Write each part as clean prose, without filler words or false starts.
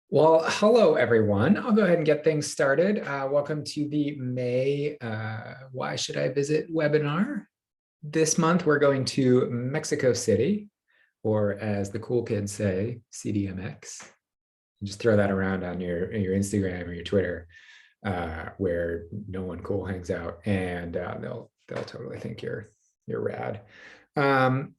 Well, hello, everyone. I'll go ahead and get things started. Welcome to the May Why Should I Visit webinar. This month, we're going to Mexico City, or as the cool kids say, CDMX. Just throw that around on your Instagram or your Twitter, where no one cool hangs out, and they'll totally think you're rad.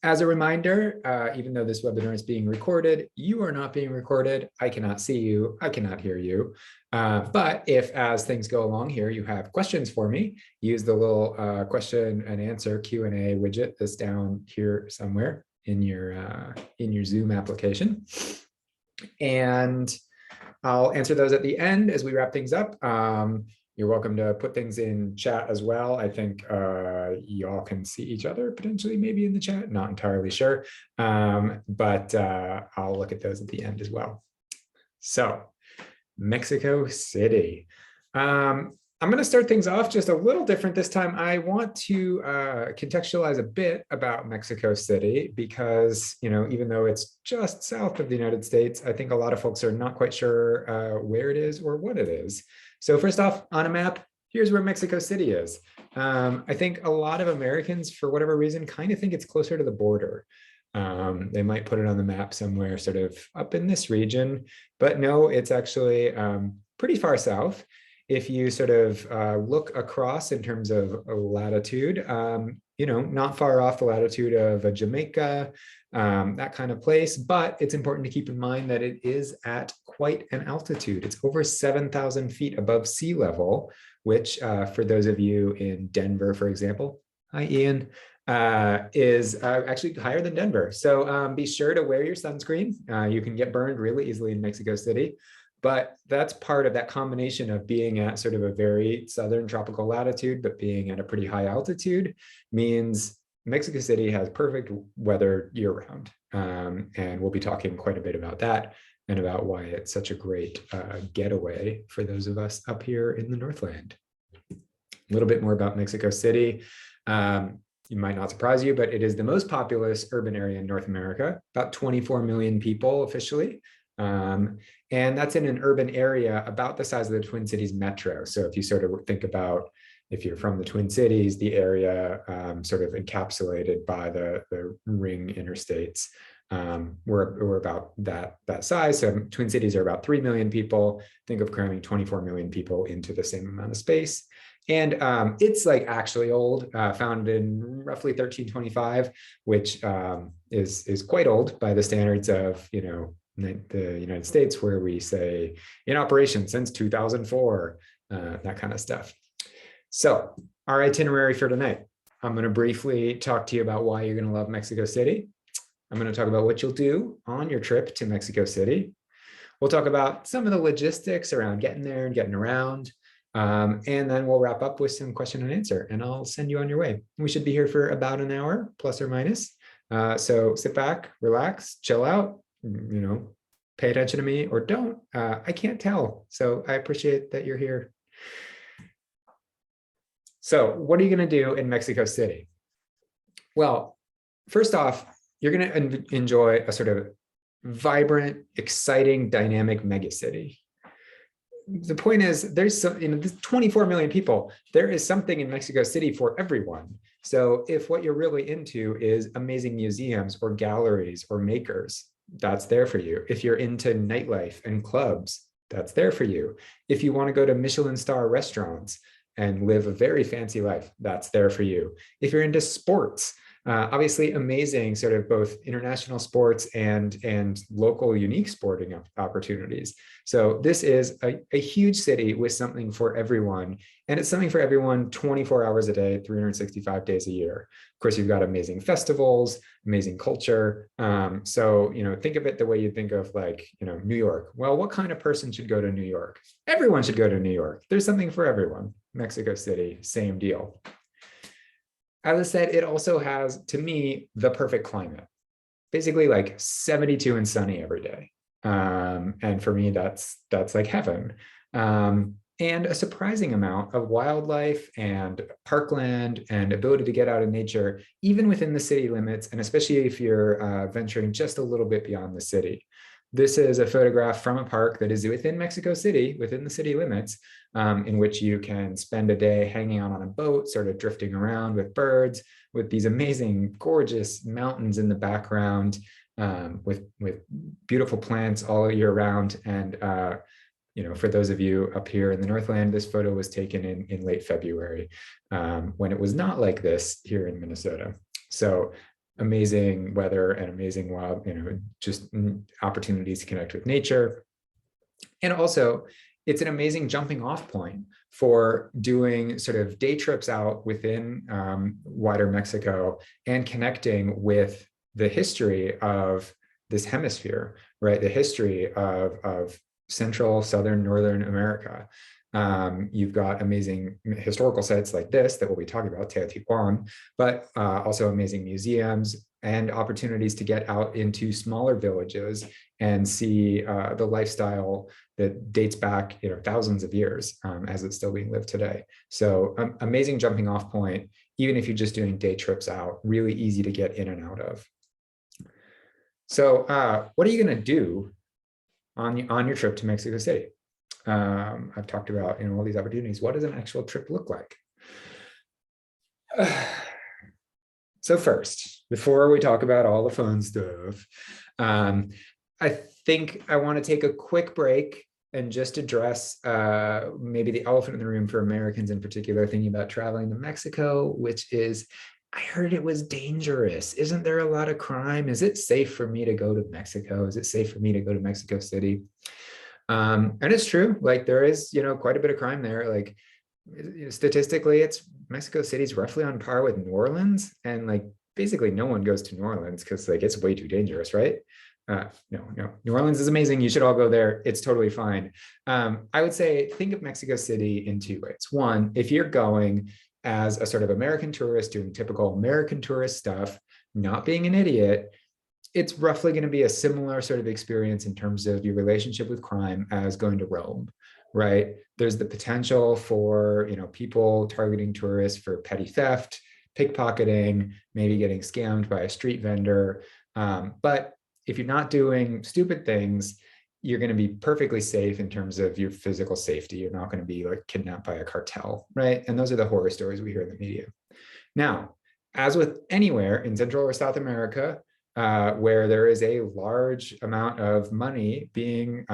As a reminder, even though this webinar is being recorded, you are not being recorded. I cannot see you. I cannot hear you. But if, as things go along here, you have questions for me, use the little question and answer Q&A widget that's down here somewhere in your Zoom application. And I'll answer those at the end as we wrap things up. You're welcome to put things in chat as well. I think y'all can see each other potentially maybe in the chat, not entirely sure, but I'll look at those at the end as well. So Mexico City. I'm going to start things off just a little different this time. I want to contextualize a bit about Mexico City because, even though it's just south of the United States, I think a lot of folks are not quite sure where it is or what it is. So first off, on a map, here's where Mexico City is. I think a lot of Americans, for whatever reason, kind of think it's closer to the border. They might put it on the map somewhere sort of up in this region, but no, it's actually pretty far south. If you sort of look across in terms of latitude, not far off the latitude of Jamaica, that kind of place, but it's important to keep in mind that it is at quite an altitude. It's over 7,000 feet above sea level, which for those of you in Denver, for example, hi Ian, is actually higher than Denver. So be sure to wear your sunscreen. You can get burned really easily in Mexico City. But that's part of that combination of being at sort of a very southern tropical latitude, but being at a pretty high altitude means Mexico City has perfect weather year round. And we'll be talking quite a bit about that and about why it's such a great getaway for those of us up here in the Northland. A little bit more about Mexico City. You might not surprise you, but it is the most populous urban area in North America, about 24 million people officially. And that's in an urban area about the size of the Twin Cities metro. So if you sort of think about, if you're from the Twin Cities, the area sort of encapsulated by the ring interstates, we're about that size. So Twin Cities are about 3 million people. Think of cramming 24 million people into the same amount of space. And it's like actually old, founded in roughly 1325, which is quite old by the standards of, the United States, where we say in operation since 2004, that kind of stuff. So our itinerary for tonight, I'm going to briefly talk to you about why you're going to love Mexico City. I'm going to talk about what you'll do on your trip to Mexico City. We'll talk about some of the logistics around getting there and getting around. And then we'll wrap up with some question and answer, and I'll send you on your way. We should be here for about an hour, plus or minus. So sit back, relax, chill out, pay attention to me or don't. I can't tell. So I appreciate that you're here. So what are you going to do in Mexico City? Well, first off, you're going to enjoy a sort of vibrant, exciting, dynamic megacity. The point is, there's there's 24 million people. There is something in Mexico City for everyone. So if what you're really into is amazing museums or galleries or makers, that's there for you. If you're into nightlife and clubs, that's there for you. If you want to go to Michelin star restaurants and live a very fancy life, that's there for you. If you're into sports, obviously amazing sort of both international sports and local unique sporting opportunities. So this is a huge city with something for everyone. And it's something for everyone 24 hours a day, 365 days a year. Of course, you've got amazing festivals, amazing culture. So, think of it the way you think of New York. Well, what kind of person should go to New York? Everyone should go to New York. There's something for everyone. Mexico City, same deal. As I said, it also has, to me, the perfect climate. Basically like 72 and sunny every day. And for me, that's like heaven. And a surprising amount of wildlife and parkland and ability to get out in nature, even within the city limits, and especially if you're venturing just a little bit beyond the city. This is a photograph from a park that is within Mexico City, within the city limits, in which you can spend a day hanging out on a boat, sort of drifting around with birds, with these amazing, gorgeous mountains in the background, with beautiful plants all year round. And for those of you up here in the Northland, this photo was taken in late February, when it was not like this here in Minnesota. So amazing weather and amazing wild, just opportunities to connect with nature. And also, it's an amazing jumping off point for doing sort of day trips out within wider Mexico and connecting with the history of this hemisphere, right? The history of Central, Southern, Northern America. You've got amazing historical sites like this that we'll be talking about, Teotihuan, but also amazing museums and opportunities to get out into smaller villages and see the lifestyle that dates back thousands of years as it's still being lived today. So amazing jumping off point, even if you're just doing day trips out, really easy to get in and out of. So what are you going to do on your trip to Mexico City? I've talked about all these opportunities. What does an actual trip look like? So first, before we talk about all the fun stuff, I think I want to take a quick break and just address maybe the elephant in the room for Americans in particular, thinking about traveling to Mexico, which is, I heard it was dangerous. Isn't there a lot of crime? Is it safe for me to go to Mexico? Is it safe for me to go to Mexico City? And it's true, like there is, quite a bit of crime there. Like statistically, Mexico City's roughly on par with New Orleans, and like basically no one goes to New Orleans because like it's way too dangerous, right? No, New Orleans is amazing. You should all go there. It's totally fine. I would say think of Mexico City in two ways. One, if you're going as a sort of American tourist doing typical American tourist stuff, not being an idiot, it's roughly going to be a similar sort of experience in terms of your relationship with crime as going to Rome, right? There's the potential for, people targeting tourists for petty theft, pickpocketing, maybe getting scammed by a street vendor. But if you're not doing stupid things, you're going to be perfectly safe in terms of your physical safety. You're not going to be like kidnapped by a cartel, right? And those are the horror stories we hear in the media. Now, as with anywhere in Central or South America, where there is a large amount of money being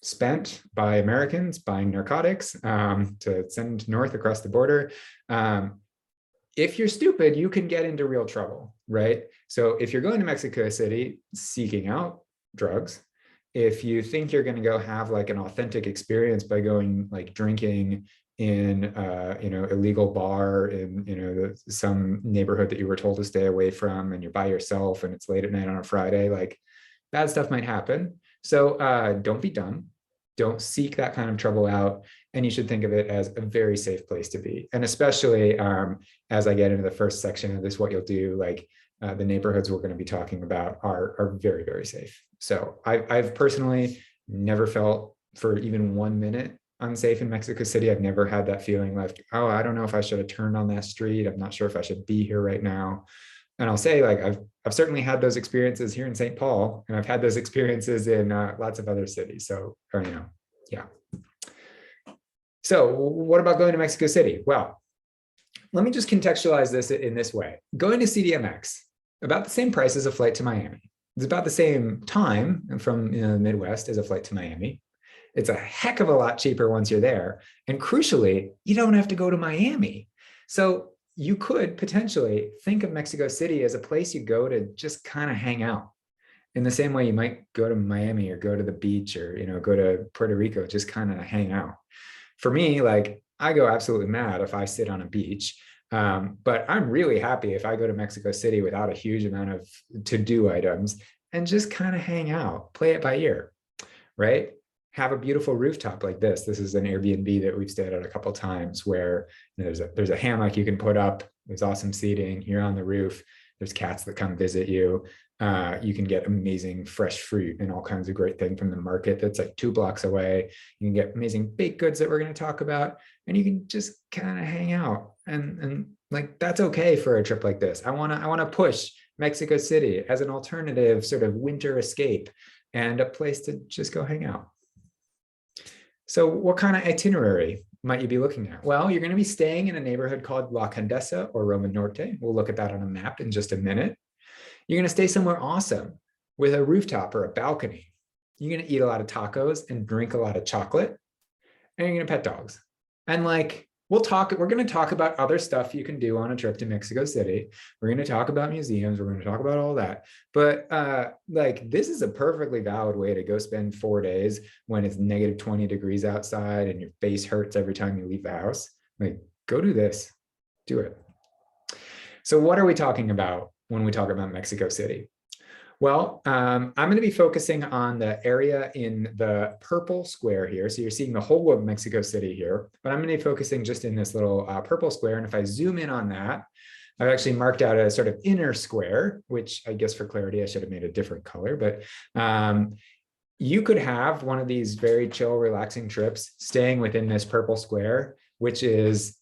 spent by Americans buying narcotics to send north across the border. If you're stupid, you can get into real trouble, right? So if you're going to Mexico City seeking out drugs, if you think you're going to go have like an authentic experience by going like drinking in illegal bar in some neighborhood that you were told to stay away from, and you're by yourself and it's late at night on a Friday, like bad stuff might happen. So don't be dumb. Don't seek that kind of trouble out. And you should think of it as a very safe place to be. And especially as I get into the first section of this, what you'll do, like the neighborhoods we're going to be talking about are very, very safe. So I've personally never felt for even 1 minute unsafe in Mexico City. I've never had that feeling like, oh, I don't know if I should have turned on that street. I'm not sure if I should be here right now. And I'll say, like, I've certainly had those experiences here in St. Paul, and I've had those experiences in lots of other cities. So, yeah. So what about going to Mexico City? Well, let me just contextualize this in this way. Going to CDMX, about the same price as a flight to Miami. It's about the same time from the Midwest as a flight to Miami. It's a heck of a lot cheaper once you're there. And crucially, you don't have to go to Miami. So you could potentially think of Mexico City as a place you go to just kind of hang out, in the same way you might go to Miami or go to the beach or go to Puerto Rico, just kind of hang out. For me, like, I go absolutely mad if I sit on a beach, but I'm really happy if I go to Mexico City without a huge amount of to-do items and just kind of hang out, play it by ear, right? Have a beautiful rooftop like this. This is an Airbnb that we've stayed at a couple of times where there's a hammock you can put up. There's awesome seating. You're on the roof. There's cats that come visit you. You can get amazing fresh fruit and all kinds of great things from the market that's like 2 blocks away. You can get amazing baked goods that we're going to talk about, and you can just kind of hang out. And like, that's okay for a trip like this. I want to push Mexico City as an alternative sort of winter escape and a place to just go hang out. So what kind of itinerary might you be looking at? Well, you're going to be staying in a neighborhood called La Condesa or Roma Norte. We'll look at that on a map in just a minute. You're going to stay somewhere awesome with a rooftop or a balcony. You're going to eat a lot of tacos and drink a lot of chocolate, and you're going to pet dogs. And like, we're going to talk about other stuff you can do on a trip to Mexico City. We're going to talk about museums. We're going to talk about all that. But like, this is a perfectly valid way to go spend 4 days when it's negative 20 degrees outside and your face hurts every time you leave the house. Like, go do this, do it. So what are we talking about when we talk about Mexico City? Well, I'm going to be focusing on the area in the purple square here. So you're seeing the whole of Mexico City here, but I'm going to be focusing just in this little purple square. And if I zoom in on that, I've actually marked out a sort of inner square, which I guess for clarity, I should have made a different color, but you could have one of these very chill, relaxing trips staying within this purple square, which is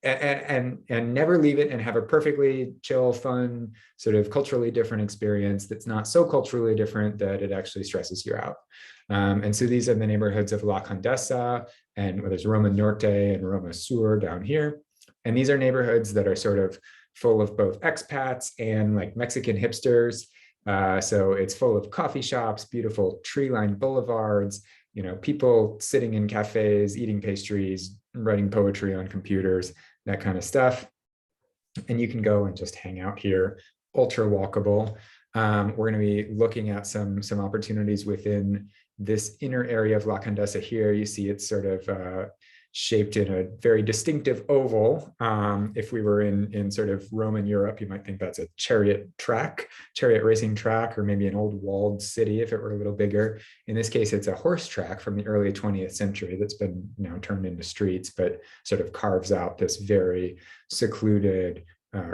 and never leave it and have a perfectly chill, fun, sort of culturally different experience that's not so culturally different that it actually stresses you out. And so these are the neighborhoods of La Condesa, and there's Roma Norte and Roma Sur down here. And these are neighborhoods that are sort of full of both expats and like Mexican hipsters. So it's full of coffee shops, beautiful tree-lined boulevards, you know, people sitting in cafes, eating pastries, writing poetry on computers, that kind of stuff. And you can go and just hang out here, ultra walkable. We're going to be looking at some opportunities within this inner area of La Condesa here. You see it's sort of shaped in a very distinctive oval. If we were in sort of Roman Europe, you might think that's a chariot racing track, or maybe an old walled city if it were a little bigger. In this case, it's a horse track from the early 20th century that's been now turned into streets, but sort of carves out this very secluded,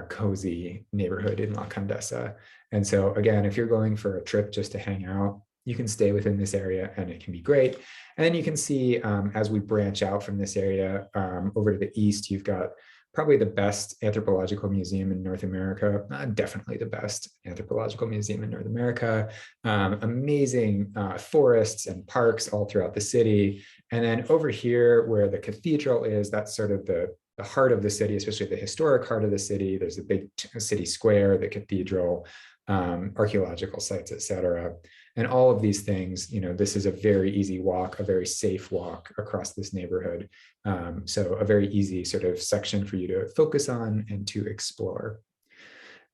cozy neighborhood in La Condesa. And so again, if you're going for a trip just to hang out, you can stay within this area and it can be great. And then you can see as we branch out from this area over to the east, you've got probably the best anthropological museum in North America, definitely the best anthropological museum in North America, amazing forests and parks all throughout the city. And then over here where the cathedral is, that's sort of the heart of the city, especially the historic heart of the city. There's a big city square, the cathedral, archaeological sites, et cetera. And all of these things, you know, this is a very easy walk, a very safe walk across this neighborhood. So a very easy sort of section for you to focus on and to explore.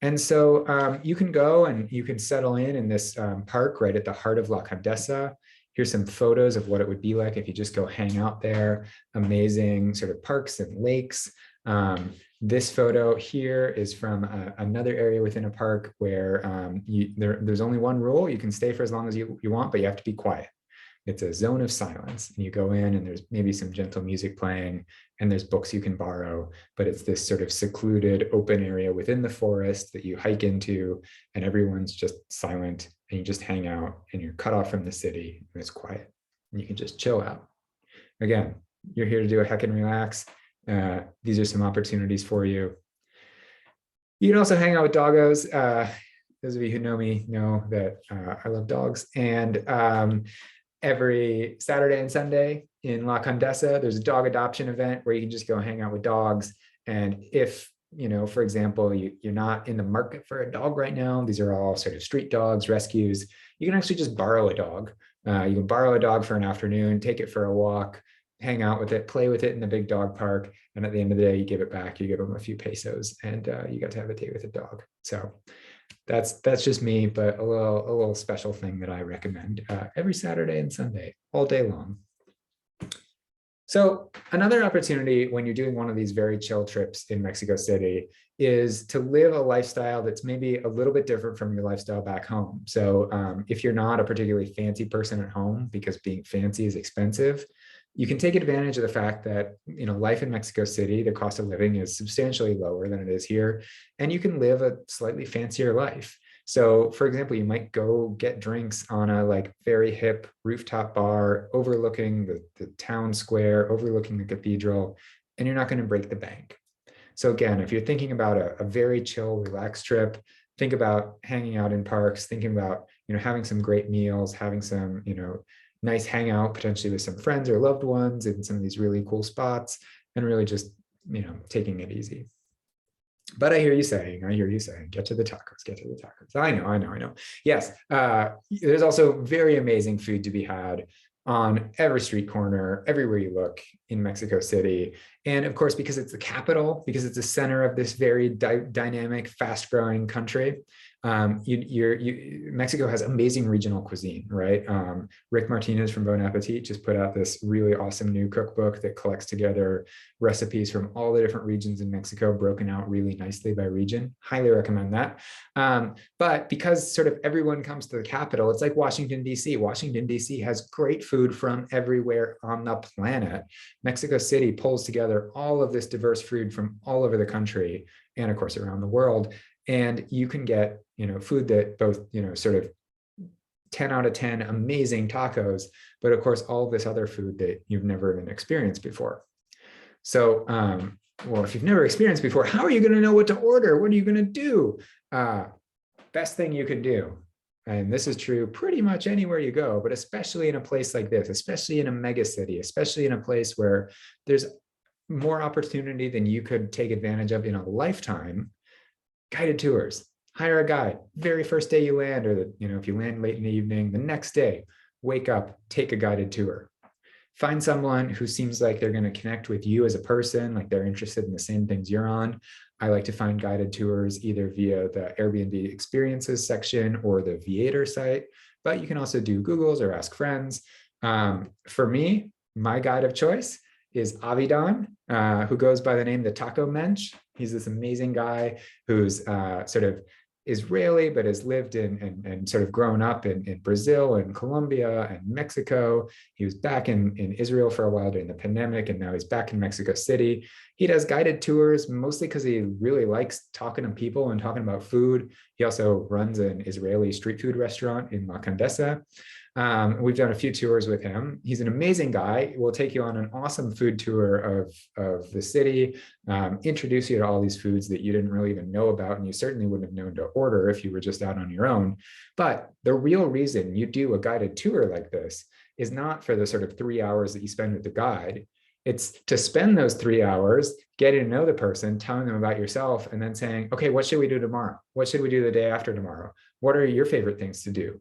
And so you can go and you can settle in this park right at the heart of La Condesa. Here's some photos of what it would be like if you just go hang out there. Amazing sort of parks and lakes. This photo here is from another area within a park where there's only one rule. You can stay for as long as you want, but you have to be quiet. It's a zone of silence. And you go in and there's maybe some gentle music playing and there's books you can borrow, but it's this sort of secluded open area within the forest that you hike into and everyone's just silent and you just hang out and you're cut off from the city and it's quiet and you can just chill out. Again, you're here to do a heck and relax. These are some opportunities for you. You can also hang out with doggos. Those of you who know me know that I love dogs. And every Saturday and Sunday in La Condesa, there's a dog adoption event where you can just go hang out with dogs. And if, you know, for example, you're not in the market for a dog right now, these are all sort of street dogs, rescues, you can actually just borrow a dog. You can borrow a dog for an afternoon, take it for a walk, hang out with it, play with it in the big dog park. And at the end of the day, you give it back, you give them a few pesos and you got to have a date with a dog. So that's just me, but a little special thing that I recommend every Saturday and Sunday, all day long. So another opportunity when you're doing one of these very chill trips in Mexico City is to live a lifestyle that's maybe a little bit different from your lifestyle back home. So if you're not a particularly fancy person at home, because being fancy is expensive, you can take advantage of the fact that, you know, life in Mexico City, the cost of living is substantially lower than it is here, and you can live a slightly fancier life. So for example, you might go get drinks on a like very hip rooftop bar overlooking the town square, overlooking the cathedral, and you're not going to break the bank. So again, if you're thinking about a very chill, relaxed trip, think about hanging out in parks, thinking about, having some great meals, having some, nice hangout potentially with some friends or loved ones in some of these really cool spots, and really just, taking it easy. But I hear you saying, get to the tacos, get to the tacos. I know. Yes, there's also very amazing food to be had on every street corner, everywhere you look in Mexico City. And of course, because it's the capital, because it's the center of this very dynamic, fast-growing country, Mexico has amazing regional cuisine, right? Rick Martinez from Bon Appetit just put out this really awesome new cookbook that collects together recipes from all the different regions in Mexico, broken out really nicely by region. Highly recommend that. But because sort of everyone comes to the capital, it's like Washington, D.C. Washington, D.C. has great food from everywhere on the planet. Mexico City pulls together all of this diverse food from all over the country and, of course, around the world. And you can get, food that both, sort of 10 out of 10 amazing tacos, but of course, all this other food that you've never even experienced before. So, well, if you've never experienced before, how are you going to know what to order? What are you going to do? Best thing you can do, and this is true pretty much anywhere you go, but especially in a place like this, especially in a mega city, especially in a place where there's more opportunity than you could take advantage of in a lifetime, guided tours. Hire a guide. Very first day you land, or if you land late in the evening, the next day, wake up, take a guided tour. Find someone who seems like they're going to connect with you as a person, like they're interested in the same things you're on. I like to find guided tours either via the Airbnb experiences section or the Viator site, but you can also do Googles or ask friends. For me, my guide of choice is Avidan, who goes by the name the Taco Mensch. He's this amazing guy who's sort of Israeli, but has lived and sort of grown up in Brazil and Colombia and Mexico. He was back in Israel for a while during the pandemic, and now he's back in Mexico City. He does guided tours mostly because he really likes talking to people and talking about food. He also runs an Israeli street food restaurant in La Condesa. We've done a few tours with him. He's an amazing guy. We'll take you on an awesome food tour of the city, introduce you to all these foods that you didn't really even know about, and you certainly wouldn't have known to order if you were just out on your own. But the real reason you do a guided tour like this is not for the sort of 3 hours that you spend with the guide. It's to spend those 3 hours getting to know the person, telling them about yourself, and then saying, okay, what should we do tomorrow? What should we do the day after tomorrow? What are your favorite things to do?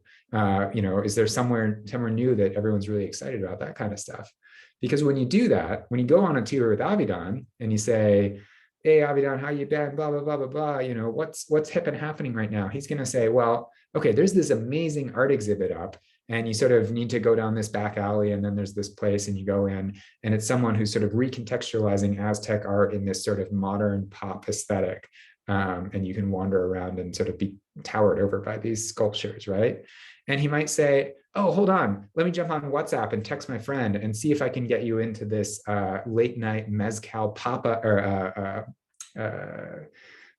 Is there somewhere new that everyone's really excited about? That kind of stuff. Because when you do that, when you go on a tour with Avidan and you say, hey, Avidan, how you been? Blah, blah, blah, blah, blah. What's hip and happening right now? He's going to say, well, okay, there's this amazing art exhibit up, and you sort of need to go down this back alley, and then there's this place, and you go in, and it's someone who's sort of recontextualizing Aztec art in this sort of modern pop aesthetic. And you can wander around and sort of be towered over by these sculptures, right? And he might say, oh, hold on, let me jump on WhatsApp and text my friend and see if I can get you into this late night mezcal papa, or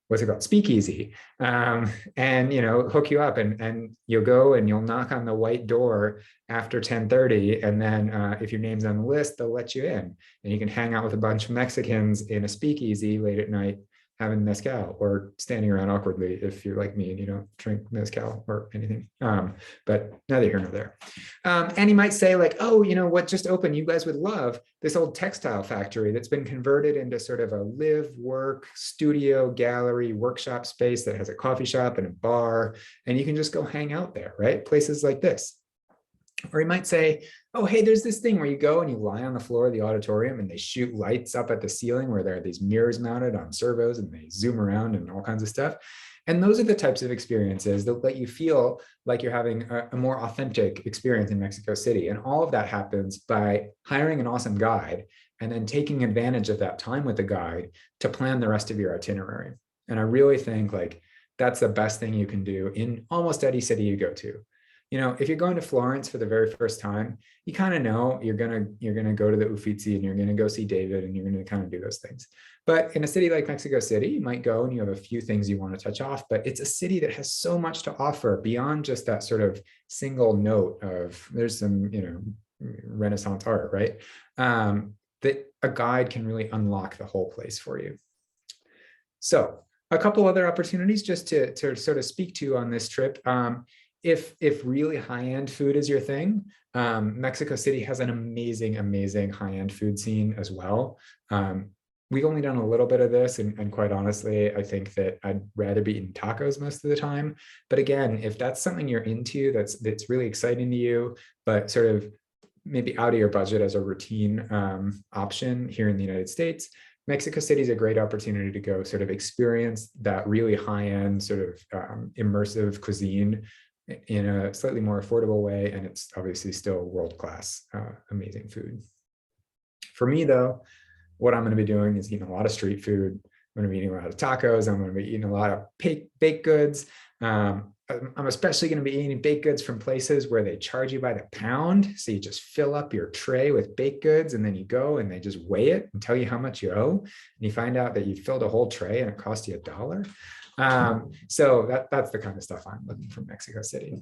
what's it called? Speakeasy, and hook you up, and you'll go and you'll knock on the white door after 10:30, and then if your name's on the list, they'll let you in, and you can hang out with a bunch of Mexicans in a speakeasy late at night, having mezcal, or standing around awkwardly if you're like me and you don't drink mezcal or anything. But neither here nor there. And he might say like, oh, what just opened? You guys would love this old textile factory that's been converted into sort of a live, work, studio, gallery, workshop space that has a coffee shop and a bar, and you can just go hang out there, right? Places like this. Or he might say, oh, hey, there's this thing where you go and you lie on the floor of the auditorium and they shoot lights up at the ceiling where there are these mirrors mounted on servos and they zoom around and all kinds of stuff. And those are the types of experiences that let you feel like you're having a more authentic experience in Mexico City. And all of that happens by hiring an awesome guide and then taking advantage of that time with the guide to plan the rest of your itinerary. And I really think like that's the best thing you can do in almost any city you go to. If you're going to Florence for the very first time, you kind of know you're gonna go to the Uffizi and you're gonna go see David and you're gonna kind of do those things. But in a city like Mexico City, you might go and you have a few things you want to touch off, but it's a city that has so much to offer beyond just that sort of single note of there's some, Renaissance art, right? That a guide can really unlock the whole place for you. So A couple other opportunities just to sort of speak to on this trip. If really high-end food is your thing, Mexico City has an amazing high-end food scene as well. We've only done a little bit of this, and quite honestly, I think that I'd rather be eating tacos most of the time. But again, if that's something you're into, that's really exciting to you, but sort of maybe out of your budget as a routine option here in the United States, Mexico City is a great opportunity to go sort of experience that really high-end sort of immersive cuisine in a slightly more affordable way. And it's obviously still world-class, amazing food. For me though, what I'm going to be doing is eating a lot of street food. I'm going to be eating a lot of tacos. I'm going to be eating a lot of baked goods. I'm especially going to be eating baked goods from places where they charge you by the pound. So you just fill up your tray with baked goods and then you go and they just weigh it and tell you how much you owe. And you find out that you filled a whole tray and it cost you $1. So that's the kind of stuff I'm looking for Mexico City.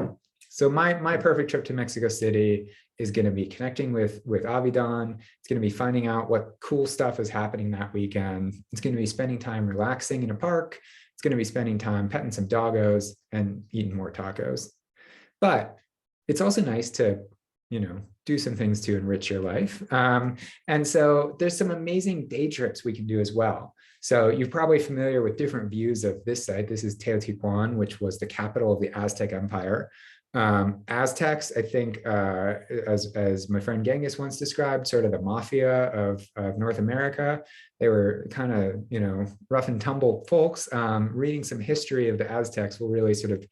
So my perfect trip to Mexico City is going to be connecting with Avidan. It's going to be finding out what cool stuff is happening that weekend. It's going to be spending time relaxing in a park. It's going to be spending time petting some doggos and eating more tacos. But it's also nice to, do some things to enrich your life. And so there's some amazing day trips we can do as well. So you're probably familiar with different views of this site. This is Teotihuan, which was the capital of the Aztec Empire. Aztecs, I think, as my friend Genghis once described, sort of the mafia of North America. They were kind of, rough and tumble folks. Reading some history of the Aztecs will really sort of,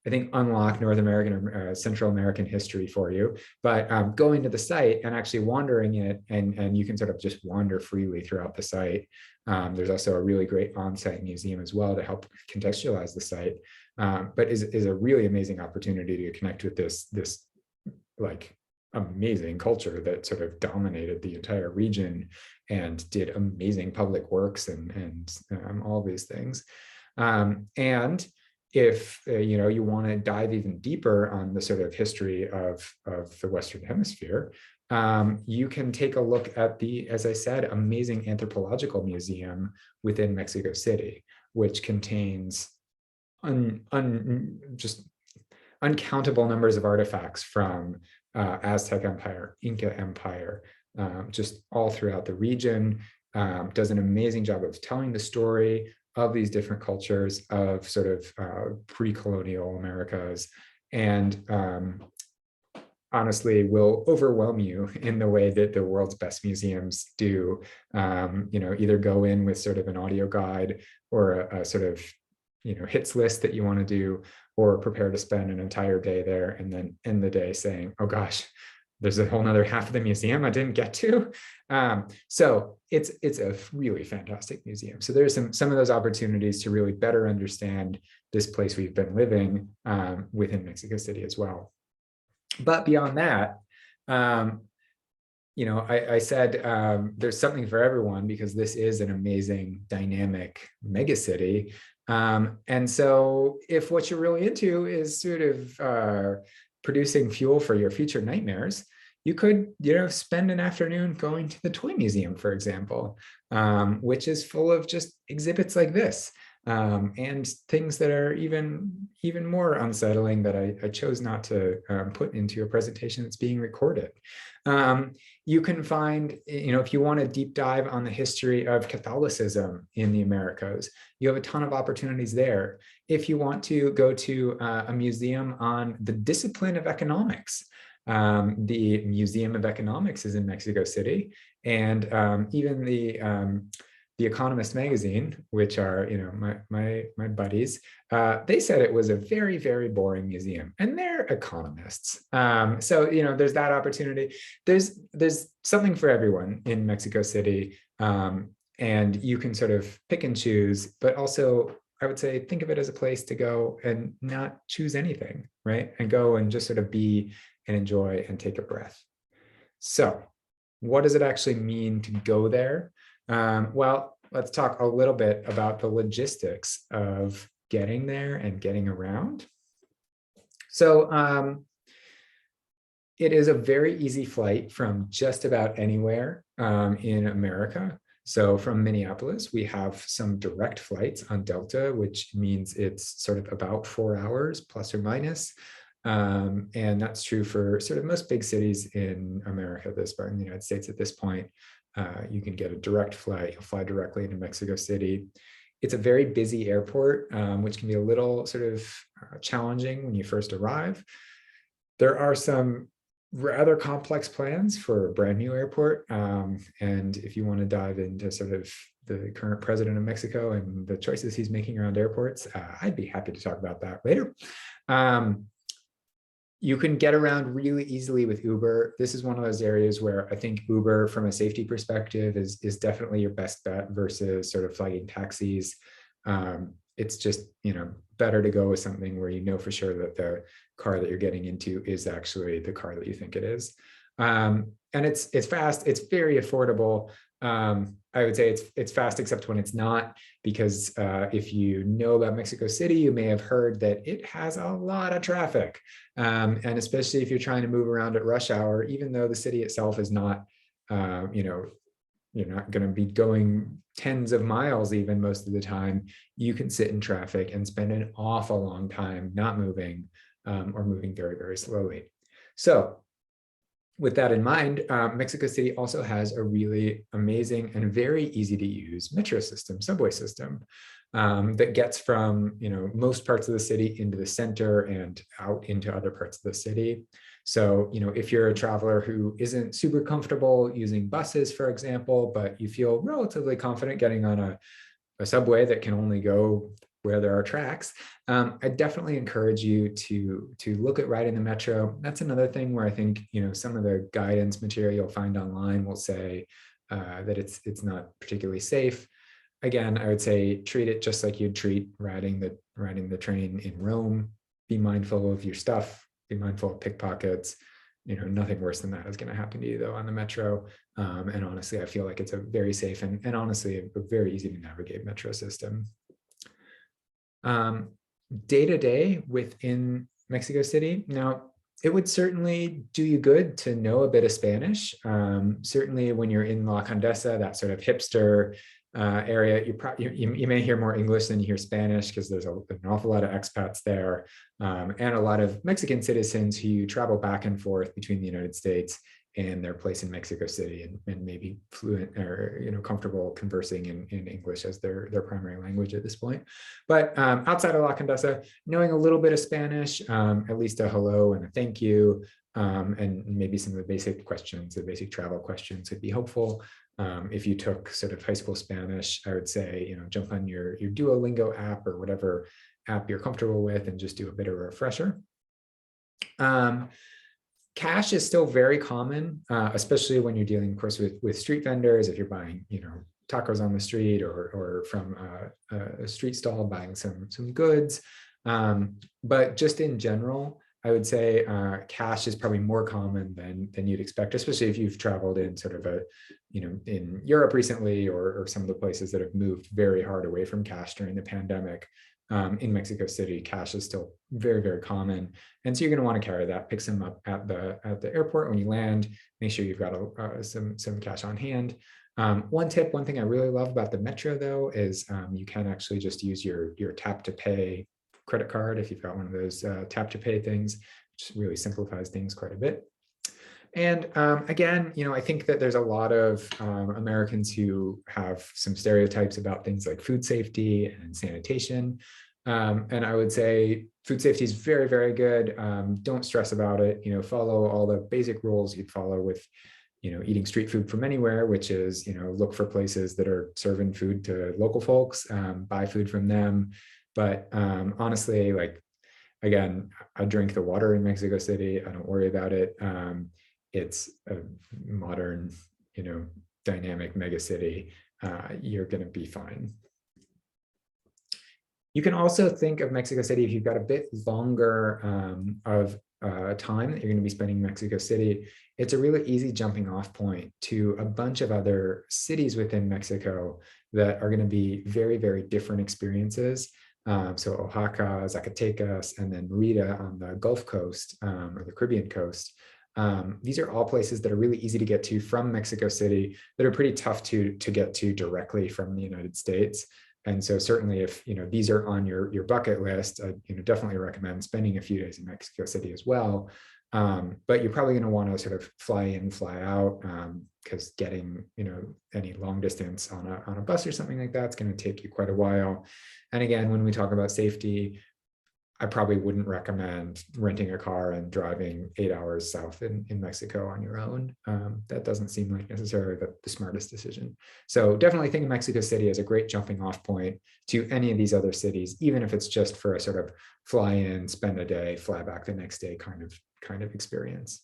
I think, unlock North American or Central American history for you. But going to the site and actually wandering it, and you can sort of just wander freely throughout the site. There's also a really great on-site museum as well to help contextualize the site. But is a really amazing opportunity to connect with this like amazing culture that sort of dominated the entire region and did amazing public works and all these things. And if you want to dive even deeper on the sort of history of the Western Hemisphere, you can take a look at the, as I said, amazing Anthropological Museum within Mexico City, which contains just uncountable numbers of artifacts from Aztec Empire, Inca Empire, just all throughout the region. Does an amazing job of telling the story of these different cultures of sort of pre-colonial Americas, and honestly will overwhelm you in the way that the world's best museums do. Either go in with sort of an audio guide or a sort of hits list that you want to do, or prepare to spend an entire day there and then end the day saying, oh gosh, there's a whole nother half of the museum I didn't get to. So it's a really fantastic museum. So there's some of those opportunities to really better understand this place we've been living within Mexico City as well. But beyond that, I said there's something for everyone because this is an amazing, dynamic megacity. And so if what you're really into is sort of producing fuel for your future nightmares, you could, spend an afternoon going to the Toy Museum, for example, which is full of just exhibits like this. And things that are even more unsettling that I chose not to put into a presentation that's being recorded. You can find, if you want to deep dive on the history of Catholicism in the Americas, you have a ton of opportunities there. If you want to go to a museum on the discipline of economics, the Museum of Economics is in Mexico City, and even the Economist magazine, which are my buddies, they said it was a very, very boring museum, and they're economists. So there's that opportunity. There's something for everyone in Mexico City, and you can sort of pick and choose. But also, I would say think of it as a place to go and not choose anything, right? And go and just sort of be and enjoy and take a breath. So, what does it actually mean to go there? Well, let's talk a little bit about the logistics of getting there and getting around. So it is a very easy flight from just about anywhere in America. So from Minneapolis, we have some direct flights on Delta, which means it's sort of about 4 hours plus or minus. And that's true for sort of most big cities in America, in the United States at this point. You can get a direct flight, you'll fly directly into Mexico City. It's a very busy airport, which can be a little sort of challenging when you first arrive. There are some rather complex plans for a brand new airport. And if you want to dive into sort of the current president of Mexico and the choices he's making around airports, I'd be happy to talk about that later. You can get around really easily with Uber. This is one of those areas where I think Uber, from a safety perspective, is definitely your best bet versus sort of flagging taxis. It's just, better to go with something where you know for sure that the car that you're getting into is actually the car that you think it is. And it's fast. It's very affordable. I would say it's fast, except when it's not, because if you know about Mexico City, you may have heard that it has a lot of traffic. And especially if you're trying to move around at rush hour, even though the city itself is not, you're not going to be going tens of miles even most of the time, you can sit in traffic and spend an awful long time not moving, or moving very, very slowly. So with that in mind, Mexico City also has a really amazing and very easy to use metro system, subway system, that gets from most parts of the city into the center and out into other parts of the city. So if you're a traveler who isn't super comfortable using buses, for example, but you feel relatively confident getting on a subway that can only go where there are tracks, I definitely encourage you to look at riding the metro. That's another thing where I think some of the guidance material you'll find online will say that it's not particularly safe. Again, I would say treat it just like you'd treat riding the train in Rome. Be mindful of your stuff. Be mindful of pickpockets. Nothing worse than that is going to happen to you though on the metro. And honestly, I feel like it's a very safe and honestly a very easy to navigate metro system. Day to day within Mexico City. Now, it would certainly do you good to know a bit of Spanish. Certainly when you're in La Condesa, that sort of hipster area, you may hear more English than you hear Spanish, because there's an awful lot of expats there, and a lot of Mexican citizens who travel back and forth between the United States and their place in Mexico City, and maybe fluent or comfortable conversing in English as their primary language at this point. But outside of La Condesa, knowing a little bit of Spanish, at least a hello and a thank you, and maybe some of the basic questions, the basic travel questions would be helpful. If you took sort of high school Spanish, I would say jump on your Duolingo app or whatever app you're comfortable with and just do a bit of a refresher. Cash is still very common, especially when you're dealing, of course, with street vendors. If you're buying, tacos on the street or from a street stall buying some goods. But just in general, I would say cash is probably more common than you'd expect, especially if you've traveled in sort of in Europe recently, or some of the places that have moved very hard away from cash during the pandemic. In Mexico City, cash is still very, very common. And so you're going to want to carry that, pick some up at the airport when you land, make sure you've got some cash on hand. One thing I really love about the Metro though, is you can actually just use your tap to pay credit card if you've got one of those tap to pay things, which really simplifies things quite a bit. And again, I think that there's a lot of Americans who have some stereotypes about things like food safety and sanitation. And I would say food safety is very, very good. Don't stress about it. Follow all the basic rules you'd follow with, eating street food from anywhere, which is, look for places that are serving food to local folks, buy food from them. But honestly, again, I drink the water in Mexico City. I don't worry about it. It's a modern, dynamic mega city. You're going to be fine. You can also think of Mexico City, if you've got a bit longer of time that you're going to be spending in Mexico City, it's a really easy jumping off point to a bunch of other cities within Mexico that are going to be very, very different experiences. So Oaxaca, Zacatecas, and then Merida on the Gulf Coast, or the Caribbean coast. These are all places that are really easy to get to from Mexico City, that are pretty tough to get to directly from the United States. And so certainly if these are on your bucket list, I definitely recommend spending a few days in Mexico City as well. But you're probably going to want to sort of fly in, fly out, because getting any long distance on a bus or something like that is going to take you quite a while. And again, when we talk about safety, I probably wouldn't recommend renting a car and driving 8 hours south in Mexico on your own. That doesn't seem like necessarily the smartest decision. So definitely think of Mexico City as a great jumping off point to any of these other cities, even if it's just for a sort of fly in, spend a day, fly back the next day kind of experience.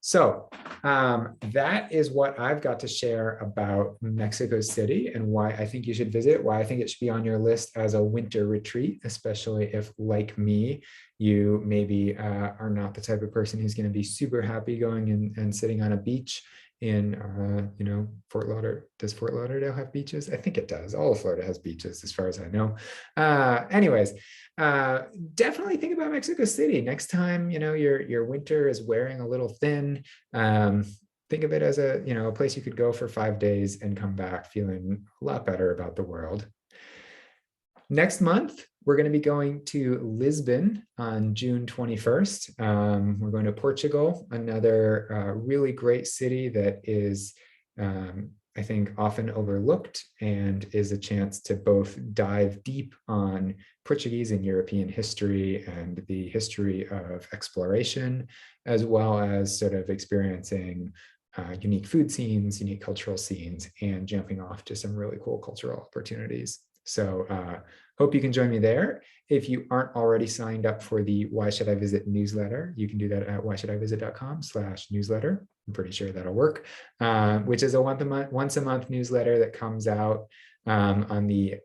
So that is what I've got to share about Mexico City and why I think you should visit, why I think it should be on your list as a winter retreat, especially if, like me, you maybe are not the type of person who's going to be super happy going and sitting on a beach in Fort Lauderdale. Does Fort Lauderdale have beaches? I think it does. All of Florida has beaches as far as I know. Anyways, definitely think about Mexico City next time your winter is wearing a little thin. Think of it as a place you could go for 5 days and come back feeling a lot better about the world. Next month, we're going to be going to Lisbon on June 21st. We're going to Portugal, another really great city that is, I think, often overlooked and is a chance to both dive deep on Portuguese and European history and the history of exploration, as well as sort of experiencing unique food scenes, unique cultural scenes, and jumping off to some really cool cultural opportunities. So hope you can join me there. If you aren't already signed up for the Why Should I Visit newsletter, you can do that at whyshouldIvisit.com/newsletter. I'm pretty sure that'll work, which is a once a month newsletter that comes out on the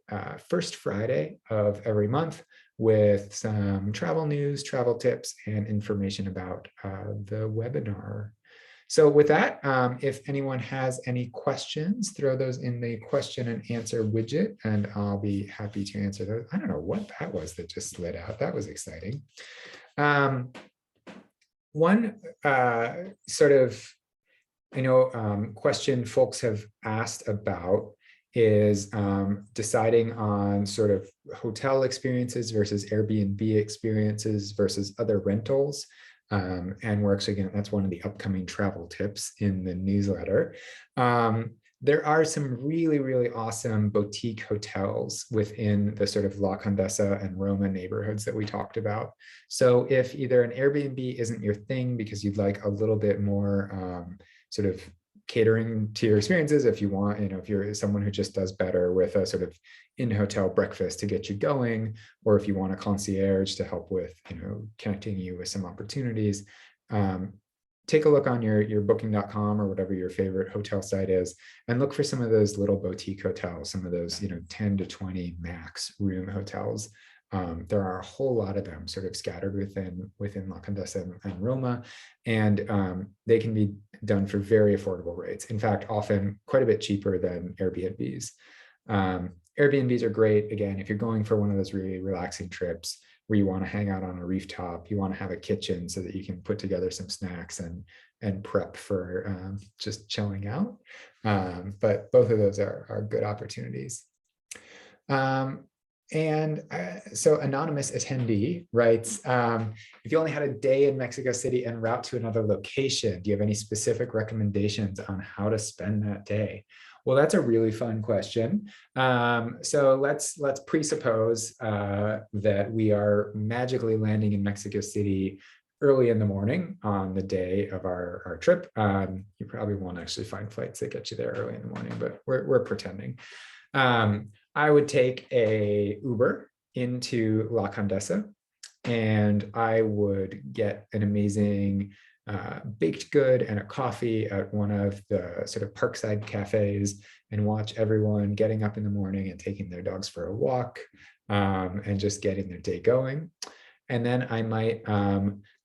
first Friday of every month with some travel news, travel tips, and information about the webinar. So with that, if anyone has any questions, throw those in the question and answer widget, and I'll be happy to answer those. I don't know what that was that just slid out. That was exciting. One sort of, question folks have asked about is deciding on sort of hotel experiences versus Airbnb experiences versus other rentals. And we're actually that's one of the upcoming travel tips in the newsletter. There are some really, really awesome boutique hotels within the sort of La Condesa and Roma neighborhoods that we talked about. So if either an Airbnb isn't your thing because you'd like a little bit more sort of catering to your experiences, if you want, if you're someone who just does better with a sort of in-hotel breakfast to get you going, or if you want a concierge to help with, connecting you with some opportunities, take a look on your booking.com or whatever your favorite hotel site is, and look for some of those little boutique hotels, some of those, 10 to 20 max room hotels. There are a whole lot of them sort of scattered within La Condesa and Roma, and they can be done for very affordable rates. In fact, often quite a bit cheaper than Airbnbs. Airbnbs are great, again, if you're going for one of those really relaxing trips where you want to hang out on a rooftop, you want to have a kitchen so that you can put together some snacks and prep for just chilling out. But both of those are good opportunities. So anonymous attendee writes, if you only had a day in Mexico City and route to another location, do you have any specific recommendations on how to spend that day? Well, that's a really fun question. So let's presuppose that we are magically landing in Mexico City early in the morning on the day of our trip. You probably won't actually find flights that get you there early in the morning, but we're pretending. I would take a Uber into La Condesa, and I would get an amazing baked good and a coffee at one of the sort of parkside cafes and watch everyone getting up in the morning and taking their dogs for a walk and just getting their day going. And then I might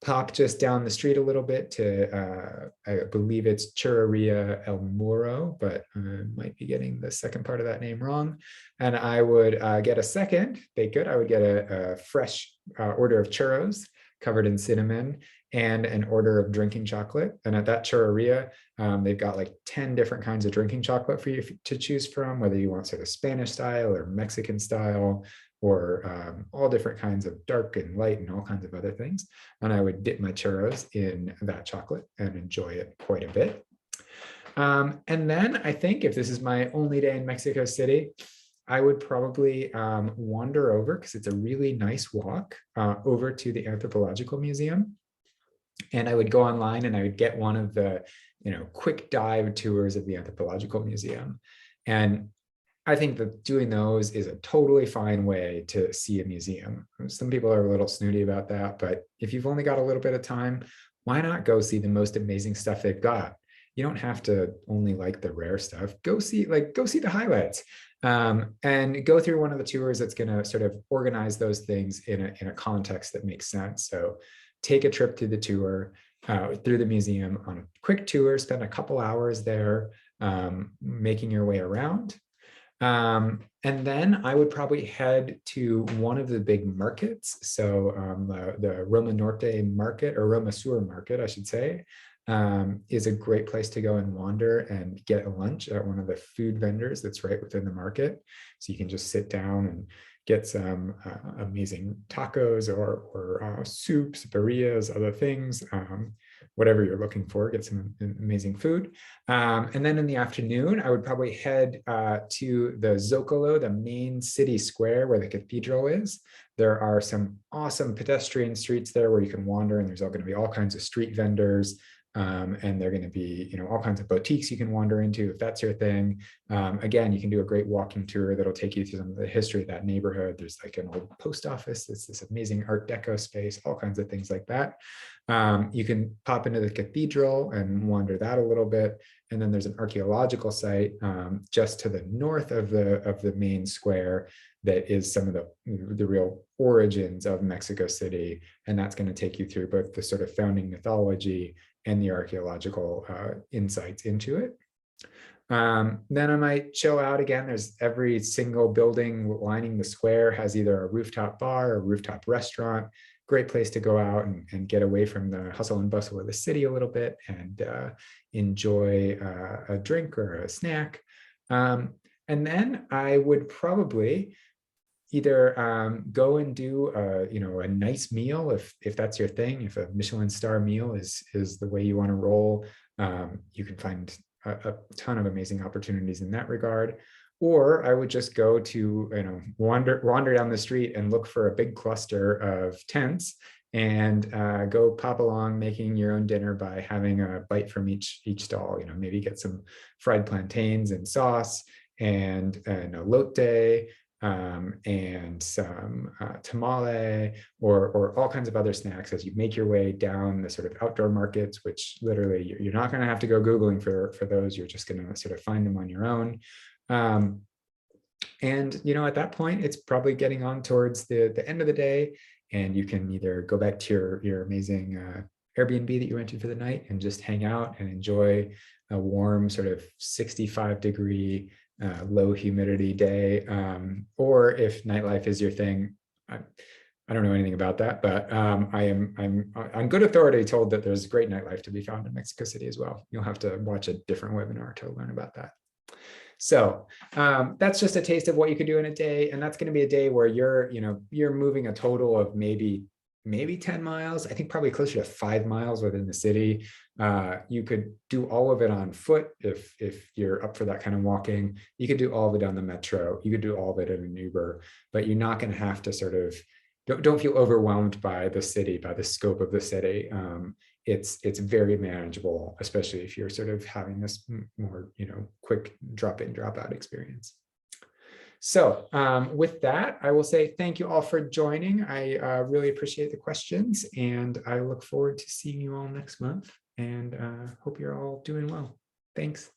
pop just down the street a little bit to, I believe it's Churreria El Moro, but I might be getting the second part of that name wrong. And I would get a second baked good. I would get a fresh order of churros covered in cinnamon, and an order of drinking chocolate. And at that churreria, they've got like 10 different kinds of drinking chocolate for you to choose from, whether you want sort of Spanish style or Mexican style, or all different kinds of dark and light and all kinds of other things. And I would dip my churros in that chocolate and enjoy it quite a bit. And then I think if this is my only day in Mexico City, I would probably wander over, because it's a really nice walk, over to the Anthropological Museum. And I would go online and I would get one of the, quick dive tours of the Anthropological Museum. And I think that doing those is a totally fine way to see a museum. Some people are a little snooty about that, but if you've only got a little bit of time, why not go see the most amazing stuff they've got? You don't have to only like the rare stuff. Go see the highlights, and go through one of the tours that's going to sort of organize those things in a context that makes sense. So take a trip through the tour, through the museum on a quick tour, spend a couple hours there, making your way around. And then I would probably head to one of the big markets. So the Roma Norte market, or Roma Sur market, I should say, is a great place to go and wander and get a lunch at one of the food vendors that's right within the market. So you can just sit down and get some amazing tacos or soups, birrias, other things, whatever you're looking for, get some amazing food. And then in the afternoon, I would probably head to the Zocalo, the main city square where the cathedral is. There are some awesome pedestrian streets there where you can wander, and there's all going to be all kinds of street vendors. And they're going to be, all kinds of boutiques you can wander into if that's your thing. Again, you can do a great walking tour that'll take you through some of the history of that neighborhood. There's like an old post office. It's this amazing Art Deco space, all kinds of things like that. You can pop into the cathedral and wander that a little bit. And then there's an archaeological site just to the north of the main square that is some of the real origins of Mexico City. And that's going to take you through both the sort of founding mythology and the archaeological insights into it. Then I might chill out again. There's every single building lining the square has either a rooftop bar or rooftop restaurant. Great place to go out and get away from the hustle and bustle of the city a little bit and enjoy a drink or a snack. And then I would probably either go and do a nice meal if that's your thing. If a Michelin star meal is the way you want to roll, you can find a ton of amazing opportunities in that regard. Or I would just go to wander down the street and look for a big cluster of tents and go pop along making your own dinner by having a bite from each stall. Maybe get some fried plantains and sauce and an elote, and some tamale or all kinds of other snacks as you make your way down the sort of outdoor markets, which literally you're not going to have to go Googling for those. You're just going to sort of find them on your own. And at that point, it's probably getting on towards the end of the day, and you can either go back to your amazing Airbnb that you rented for the night and just hang out and enjoy a warm sort of 65-degree low humidity day, or if nightlife is your thing. I don't know anything about that, but I'm on good authority told that there's great nightlife to be found in Mexico City as well. You'll have to watch a different webinar to learn about that. So that's just a taste of what you could do in a day, and that's going to be a day where you're moving a total of maybe 10 miles. I think probably closer to 5 miles within the city. You could do all of it on foot if you're up for that kind of walking. You could do all of it on the metro. You could do all of it in an Uber, but you're not going to have to sort of don't feel overwhelmed by the city, by the scope of the city. It's very manageable, especially if you're sort of having this more quick drop in, drop out experience. So with that, I will say thank you all for joining. I really appreciate the questions, and I look forward to seeing you all next month, and hope you're all doing well. Thanks.